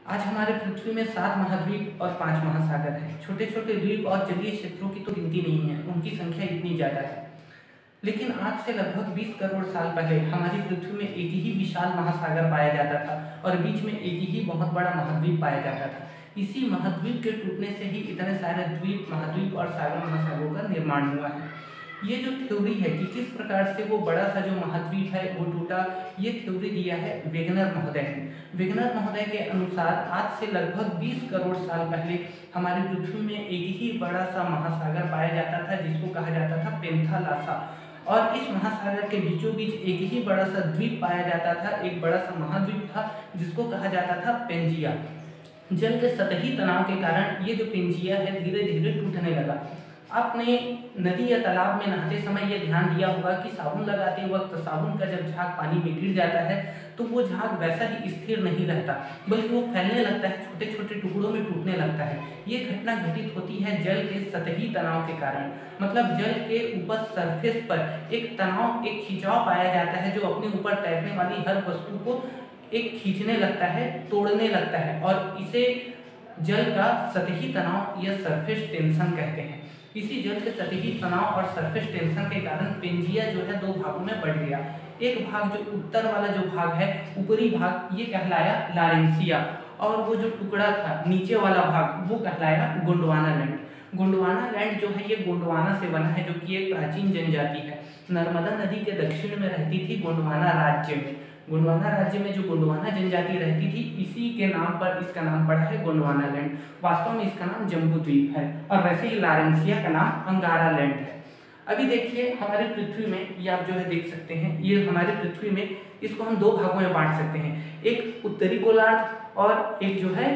आज हमारे पृथ्वी में 7 महाद्वीप और 5 महासागर हैं। छोटे छोटे द्वीप और जलीय क्षेत्रों की तो गिनती नहीं है, उनकी संख्या इतनी ज़्यादा है। लेकिन आज से लगभग 20 करोड़ साल पहले हमारी पृथ्वी में एक ही विशाल महासागर पाया जाता था और बीच में एक ही बहुत बड़ा महाद्वीप पाया जाता था। इसी महाद्वीप के टूटने से ही इतने सारे द्वीप, महाद्वीप और सागर महासागरों का निर्माण हुआ है। ये जो थ्योरी है कि किस प्रकार से वो बड़ा सा जो महाद्वीप है वो टूटा, ये थ्योरी दिया है वेगनर महोदय ने। वेगनर महोदय के अनुसार आज से लगभग 20 करोड़ साल पहले हमारी पृथ्वी में एक ही बड़ा सा महासागर पाया जाता था जिसको कहा जाता था पेंथालासा, और इस महासागर के बीचों बीच एक ही बड़ा सा द्वीप पाया जाता था, एक बड़ा सा महाद्वीप था जिसको कहा जाता था पेंजिया। जल के सतही तनाव के कारण ये जो पेंजिया है धीरे धीरे टूटने लगा। आपने नदी या तालाब में नहाते समय ये ध्यान दिया होगा कि साबुन लगाते वक्त साबुन का जब झाग पानी में गिर जाता है तो वो झाग वैसा ही स्थिर नहीं रहता, बल्कि वो फैलने लगता है, छोटे छोटे टुकड़ों में टूटने लगता है। ये घटना घटित होती है जल के सतही तनाव के कारण। मतलब जल के ऊपर सरफेस पर एक तनाव, एक खिंचाव पाया जाता है जो अपने ऊपर तैरने वाली हर वस्तु को एक खींचने लगता है, तोड़ने लगता है, और इसे जल का सतही तनाव या सरफेस टेंशन कहते हैं। इसी जल के सतही तनाव और सरफेस टेंशन के कारण पेंजिया जो है दो भागों में बढ़ गया। एक भाग जो उत्तर वाला जो भाग है, ऊपरी भाग, ये कहलाया लारेंसिया, और वो जो टुकड़ा था नीचे वाला भाग वो कहलाया गोंडवाना लैंड। गोंडवाना लैंड जो है ये गोंडवाना से बना है, जो कि एक प्राचीन जनजाति है। नर्मदा नदी के दक्षिण में रहती थी गोंडवाना राज्य में। गोंडवाना राज्य में जो गोंडवाना जनजाति रहती थी, इसी के नाम पर इसका नाम पड़ा है गोंडवाना लैंड। वास्तव में इसका नाम जम्बू द्वीप है, और वैसे ही लारेंसिया का नाम अंगारा लैंड है। अभी देखिए हमारे पृथ्वी में, ये आप जो है देख सकते हैं, ये हमारे पृथ्वी में इसको हम दो भागों में बांट सकते हैं, एक उत्तरी गोलार्ध और एक जो है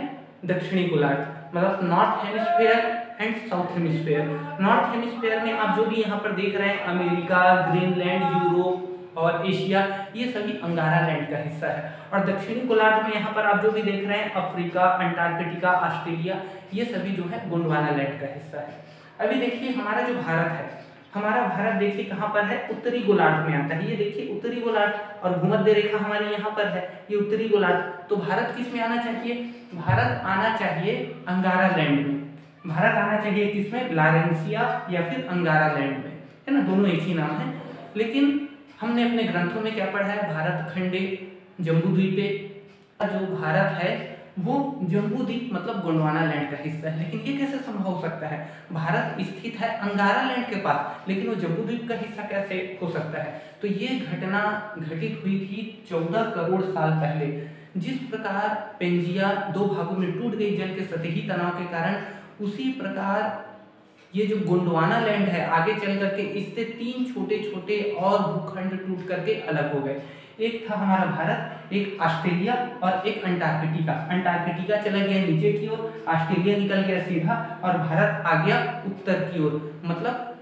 दक्षिणी गोलार्ध, मतलब north hemisphere and south hemisphere. North hemisphere में आप जो भी यहाँ पर देख रहे हैं, अमेरिका, ग्रीनलैंड, यूरोप और एशिया, ये सभी अंगारा लैंड का हिस्सा है। और दक्षिणी गोलार्ध में यहाँ पर आप जो भी देख रहे हैं, अफ्रीका, अंटार्कटिका, ऑस्ट्रेलिया, ये सभी जो है गोंडवाना लैंड का हिस्सा है। अभी देखिए हमारा जो भारत है, हमारा भारत देखिए कहाँ पर है, उत्तरी गोलार्ध में आता है। ये देखिए उत्तरी गोलार्ध, और भूमध्य रेखा हमारी यहाँ पर है, ये उत्तरी गोलार्ध। तो भारत किस में आना चाहिए? भारत आना चाहिए अंगारा लैंड में। भारत आना चाहिए किसमें? लारेंसिया या फिर अंगारा लैंड में, है ना, दोनों एक ही नाम है। लेकिन हमने अपने ग्रंथों में क्या पढ़ा है? भारत खंडे जम्बूद्वीपे। जो भारत है वो जम्बूद्वीप मतलब गोंडवाना लैंड का हिस्सा है। लेकिन ये कैसे संभव हो सकता है? भारत स्थित है अंगारा लैंड के पास, लेकिन वो जम्बूद्वीप का हिस्सा कैसे हो सकता है? तो ये घटना घटित हुई थी 14 करोड़ साल पहले। जिस प्रकार पेंजिया दो भागों में टूट गई जल के सतही तनाव के कारण, उसी प्रकार ये जो गोंडवाना लैंड है आगे चल करके इससे 3 छोटे छोटे और भूखंड टूट करके अलग हो गए। एक था हमारा भारत, एक ऑस्ट्रेलिया और एक अंटार्कटिका। अंटार्कटिका चला गया नीचे की ओर, ऑस्ट्रेलिया निकल गया सीधा, और भारत आ गया उत्तर की ओर, मतलब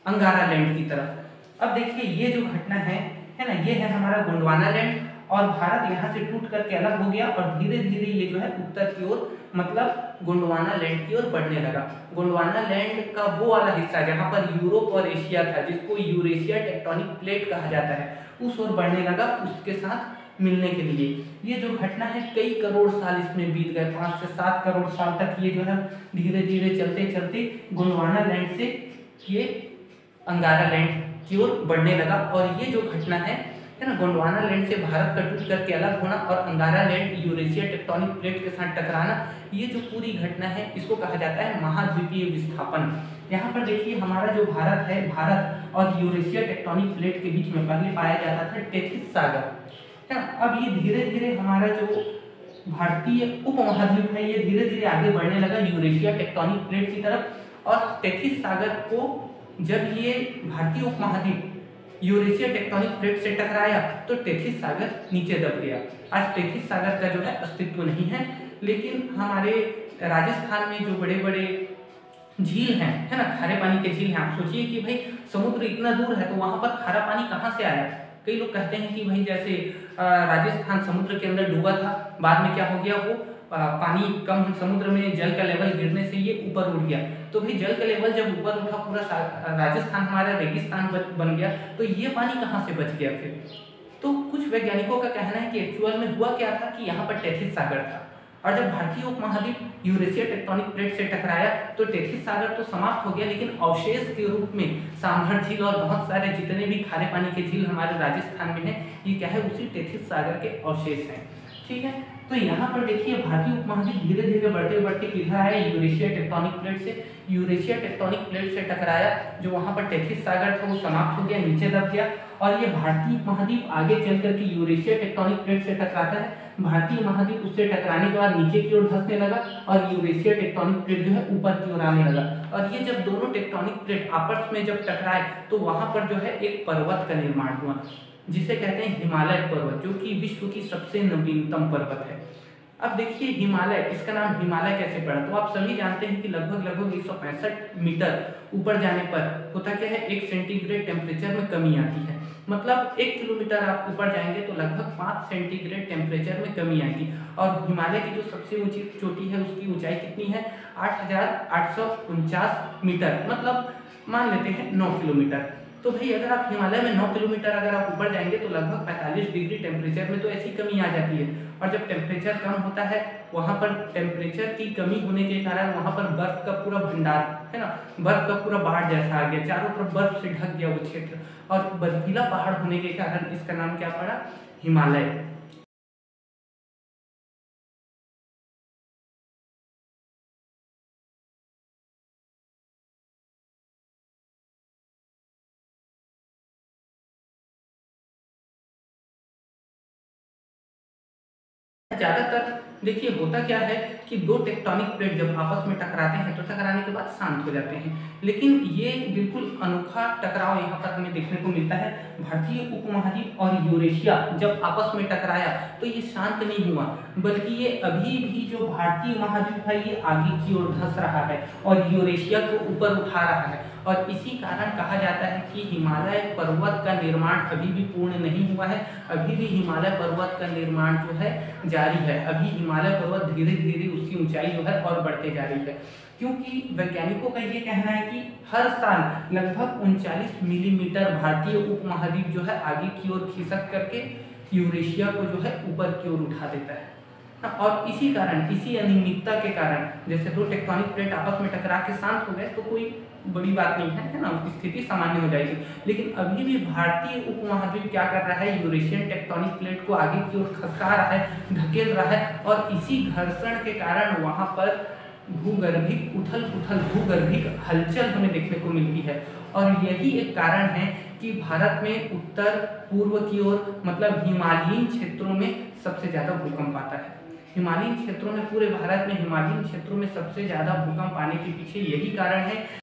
अंगारा लैंड की तरफ। अब देखिए ये जो घटना है ना, ये है हमारा गोंडवाना लैंड, और भारत यहाँ से टूट करके अलग हो गया और धीरे धीरे ये जो है उत्तर की ओर, मतलब गोंडवाना लैंड की ओर बढ़ने लगा। गोंडवाना लैंड का वो वाला हिस्सा जहाँ पर यूरोप और एशिया था, जिसको यूरेशिया टेक्टोनिक प्लेट कहा जाता है, उस ओर बढ़ने लगा, उसके साथ मिलने के लिए। ये जो घटना है कई करोड़ साल इसमें बीत गए, 5 से 7 करोड़ साल तक ये जो है धीरे धीरे चलते चलते गोंडवाना लैंड से ये अंगारा लैंड की ओर बढ़ने लगा। और ये जो घटना है ना, गोंडवाना लैंड से भारत का टूट करके अलग होना और अंगारा लैंड यूरेशिया टेक्टोनिक प्लेट के साथ टकराना, ये जो पूरी घटना है इसको कहा जाता है महाद्वीपीय विस्थापन। यहाँ पर देखिए हमारा जो भारत है, भारत और यूरेशिया टेक्टोनिक प्लेट के बीच में पहले पाया जाता था टेथिस सागर, है ना। अब ये धीरे धीरे हमारा जो भारतीय उपमहाद्वीप है ये धीरे धीरे आगे बढ़ने लगा यूरेशिया टेक्टोनिक प्लेट की तरफ, और टेथिस सागर को जब ये भारतीय उपमहाद्वीप यूरेशिया टेक्टोनिक प्लेट से टकराया तो टेथिस सागर नीचे दब गया। आज टेथिस सागर का जो है अस्तित्व नहीं है, लेकिन हमारे राजस्थान में जो बड़े बड़े झील हैं, है ना, खारे पानी के झील हैं। आप सोचिए कि भाई समुद्र इतना दूर है तो वहां पर खारा पानी कहाँ से आया? कई लोग कहते हैं कि भाई जैसे राजस्थान समुद्र के अंदर डूबा था, बाद में क्या हो गया, वो पानी कम, समुद्र में जल का लेवल गिरने से ये ऊपर उठ गया। तो भाई जल का लेवल जब ऊपर उठा, पूरा राजस्थान हमारा रेगिस्तान बन गया, तो ये पानी कहाँ से बच गया फिर? तो कुछ वैज्ञानिकों का कहना है कि एक्चुअल में हुआ क्या था कि यहाँ पर टेथिस सागर था, और जब भारतीय उपमहाद्वीप यूरेशिया टेक्टोनिक प्लेट से टकराया तो टेथिस सागर तो समाप्त हो गया, लेकिन अवशेष के रूप में सांभर झील और बहुत सारे जितने भी खारे पानी के झील हमारे राजस्थान में है, ये क्या है, उसी टेथिस सागर के अवशेष हैं। ठीक है, तो यहाँ पर देखिए भारतीय उपमहाद्वीप धीरे धीरे बढ़ते बढ़ते किधर आया, यूरेशिया टेक्टोनिक प्लेट से। यूरेशिया टेक्टोनिक प्लेट से टकराया, जो वहाँ पर टेथिस सागर था वो समाप्त हो गया, नीचे दब गया, और ये भारतीय महाद्वीप आगे चल करके यूरेशिया टेक्टोनिक प्लेट से टकराता है। भारतीय महाद्वीप उससे टकराने के बाद नीचे की ओर धंसने लगा और यूरेशिया टेक्टोनिक प्लेट जो है ऊपर की ओर आने लगा। और ये जब दोनों टेक्टोनिक प्लेट आपस में जब टकराए तो वहां पर जो है एक पर्वत का निर्माण हुआ, जिसे कहते हैं हिमालय पर्वत, जो कि विश्व की सबसे नवीनतम पर्वत है। अब देखिए हिमालय, इसका नाम हिमालय कैसे पड़ा, तो आप सभी जानते हैं कि लगभग 165 मीटर ऊपर जाने पर होता क्या है, 1 सेंटीग्रेड टेम्परेचर में कमी आती है। मतलब 1 किलोमीटर आप ऊपर जाएंगे तो लगभग 5 सेंटीग्रेड टेम्परेचर में कमी आएगी। और हिमालय की जो सबसे ऊंची चोटी है उसकी ऊंचाई कितनी है, 8,849 मीटर, मतलब मान लेते हैं 9 किलोमीटर। तो भाई अगर आप हिमालय में 9 किलोमीटर अगर आप ऊपर जाएंगे तो लगभग 45 डिग्री टेम्परेचर में तो ऐसी कमी आ जाती है। और जब टेम्परेचर कम होता है, वहाँ पर टेम्परेचर की कमी होने के कारण वहाँ पर बर्फ का पूरा भंडार है ना, बर्फ का पूरा पहाड़ जैसा आ गया, चारों तरफ बर्फ से ढक गया वो क्षेत्र, और बर्फीला पहाड़ होने के कारण इसका नाम क्या पड़ा, हिमालय। ज्यादातर देखिए होता क्या है कि दो टेक्टोनिक प्लेट जब आपस में टकराते हैं तो टकराने के बाद शांत हो जाते हैं, लेकिन ये बिल्कुल अनोखा टकराव यहाँ पर हमें देखने को मिलता है। भारतीय उपमहाद्वीप और यूरेशिया जब आपस में टकराया तो ये शांत नहीं हुआ, बल्कि ये अभी भी जो भारतीय महाद्वीप है ये आगे की ओर धंस रहा है और यूरेशिया को ऊपर उठा रहा है। और इसी कारण कहा जाता है कि हिमालय पर्वत का निर्माण अभी भी पूर्ण नहीं हुआ है, अभी भी हिमालय पर्वत का निर्माण जो है जारी है। अभी हिमालय पर्वत धीरे धीरे उसकी ऊंचाई जो है और बढ़ते जा रही है, क्योंकि वैज्ञानिकों का ये कहना है कि हर साल लगभग 39 मिलीमीटर भारतीय उपमहाद्वीप जो है आगे की ओर खिसक करके यूरेशिया को जो है ऊपर की ओर उठा देता है। और इसी कारण, इसी अनियमितता के कारण, जैसे दो टेक्टोनिक प्लेट आपस में टकरा के शांत हो गए तो कोई बड़ी बात नहीं है ना, स्थिति सामान्य हो जाएगी। लेकिन अभी भी भारतीय उपमहाद्वीप क्या कर रहा है, यूरेशियन टेक्टोनिक प्लेट को आगे की ओर खसका रहा है, धकेल रहा है, और इसी घर्षण के कारण वहां पर भूगर्भिक उथल पुथल, भूगर्भिक हलचल हमें देखने को मिलती है। और यही एक कारण है कि भारत में उत्तर पूर्व की ओर, मतलब हिमालयीन क्षेत्रों में सबसे ज्यादा भूकंप आता है। हिमालयीन क्षेत्रों में, पूरे भारत में हिमालयीन क्षेत्रों में सबसे ज्यादा भूकंप आने के पीछे यही कारण है